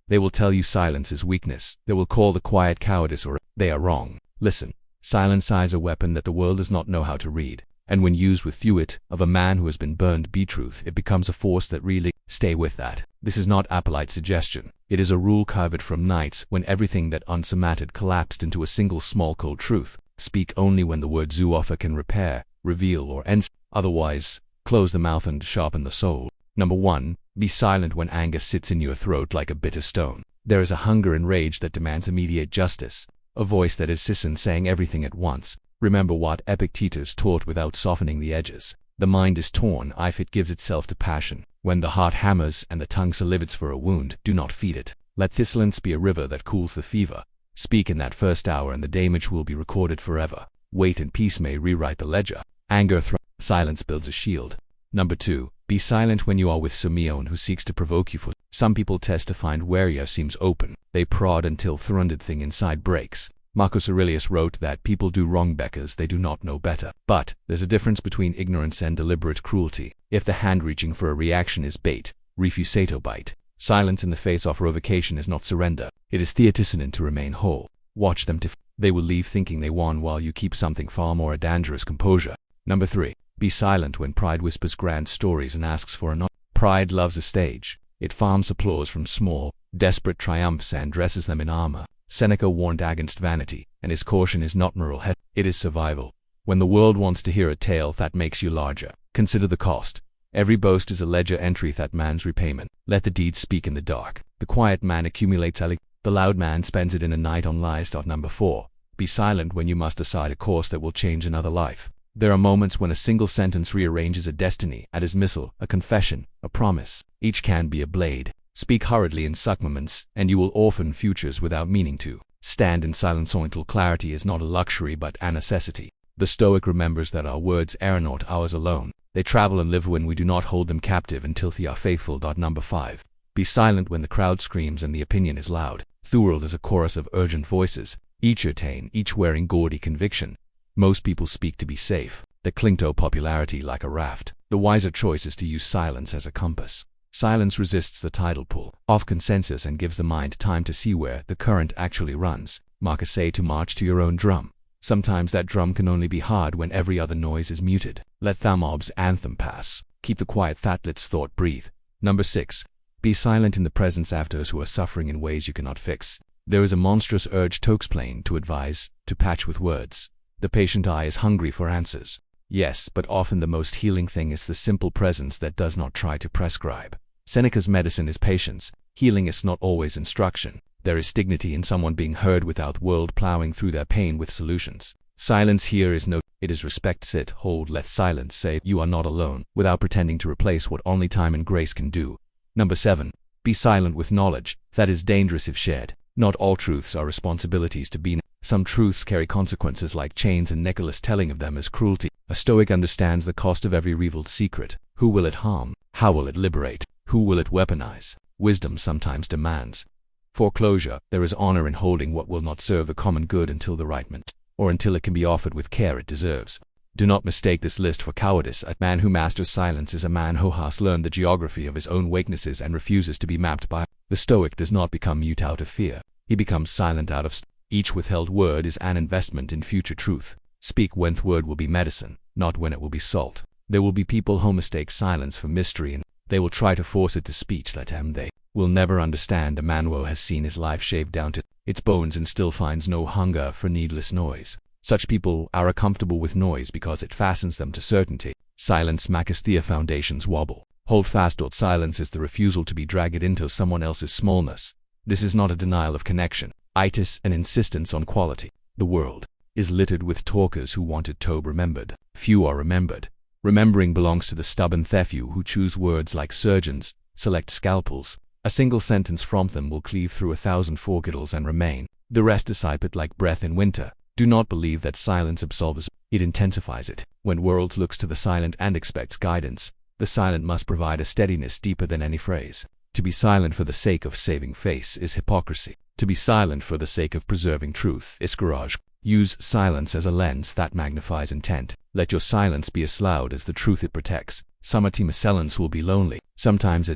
They will tell you silence is weakness. They will call the quiet cowardice, or they are wrong. Listen, silence is a weapon that the world does not know how to read. And when used with Thewit, of a man who has been burned truth, it becomes a force that really, stay with that. This is not Apolite suggestion. It is a rule carved from nights when everything that unsummated collapsed into a single small cold truth. Speak only when the word zoopha can repair, reveal, or end. Otherwise, close the mouth and sharpen the soul. Number 1. Be silent when anger sits in your throat like a bitter stone. There is a hunger and rage that demands immediate justice. A voice that insists saying everything at once. Remember what Epictetus taught without softening the edges. The mind is torn if it gives itself to passion. When the heart hammers and the tongue salivates for a wound, do not feed it. Let thistleness be a river that cools the fever. Speak in that first hour and the damage will be recorded forever. Wait and peace may rewrite the ledger. Anger silence builds a shield. Number 2. Be silent when you are with someone who seeks to provoke you. For some people test to find where your seems open. They prod until the thrunded thing inside breaks. Marcus Aurelius wrote that people do wrong because they do not know better. But there's a difference between ignorance and deliberate cruelty. If the hand reaching for a reaction is bait, refusato bite. Silence in the face of provocation is not surrender. It is theaticinin to remain whole. Watch them they will leave thinking they won while you keep something far more dangerous composure. Number 3. Be silent when pride whispers grand stories and asks for an Pride loves a stage. It farms applause from small, desperate triumphs and dresses them in armor. Seneca warned against vanity, and his caution is not moral head, it is survival. When the world wants to hear a tale that makes you larger, consider the cost. Every boast is a ledger entry that man's repayment. Let the deed speak in the dark. The quiet man accumulates the loud man spends it in a night on lies. Number 4. Be silent when you must decide a course that will change another life. There are moments when a single sentence rearranges a destiny, a dismissal, a confession, a promise. Each can be a blade. Speak hurriedly in supplements, and you will orphan futures without meaning to. Stand in silence until clarity is not a luxury but a necessity. The Stoic remembers that our words are not ours alone. They travel and live when we do not hold them captive until they are faithful. Number 5. Be silent when the crowd screams and the opinion is loud. The world is a chorus of urgent voices, each attain, each wearing gaudy conviction. Most people speak to be safe. They cling to popularity like a raft. The wiser choice is to use silence as a compass. Silence resists the tidal pull of consensus and gives the mind time to see where the current actually runs. Marcus say to march to your own drum. Sometimes that drum can only be heard when every other noise is muted. Let the mob's anthem pass. Keep the quiet that lets thought breathe. Number 6. Be silent in the presence of those who are suffering in ways you cannot fix. There is a monstrous urge to explain, to advise, to patch with words. The patient eye is hungry for answers. Yes, but often the most healing thing is the simple presence that does not try to prescribe. Seneca's medicine is patience. Healing is not always instruction. There is dignity in someone being heard without world plowing through their pain with solutions. Silence here is it is respect. Sit, hold, let silence say you are not alone, without pretending to replace what only time and grace can do. Number 7. Be silent with knowledge. That is dangerous if shared. Not all truths are responsibilities to be. Some truths carry consequences like chains, and Nicholas telling of them is cruelty. A Stoic understands the cost of every revealed secret. Who will it harm? How will it liberate? Who will it weaponize? Wisdom sometimes demands foreclosure. There is honor in holding what will not serve the common good until the right moment, or until it can be offered with care it deserves. Do not mistake this list for cowardice. A man who masters silence is a man who has learned the geography of his own weaknesses and refuses to be mapped by. The Stoic does not become mute out of fear. He becomes silent out of each withheld word is an investment in future truth. Speak when the word will be medicine, not when it will be salt. There will be people who mistake silence for mystery, and they will try to force it to speech. They will never understand a man who has seen his life shaved down to its bones and still finds no hunger for needless noise. Such people are comfortable with noise because it fastens them to certainty. Silence makes their foundations wobble. Hold fast. Silence is the refusal to be dragged into someone else's smallness. This is not a denial of connection. It is an insistence on quality. The world is littered with talkers who wanted to be remembered. Few are remembered. Remembering belongs to the stubborn few who choose words like surgeons, select scalpels. A single sentence from them will cleave through 1,000 forgettals and remain. The rest dissipate it like breath in winter. Do not believe that silence absolves, it intensifies it. When world looks to the silent and expects guidance, the silent must provide a steadiness deeper than any phrase. To be silent for the sake of saving face is hypocrisy. To be silent for the sake of preserving truth is courage. Use silence as a lens that magnifies intent. Let your silence be as loud as the truth it protects. Some silence will be lonely. Sometimes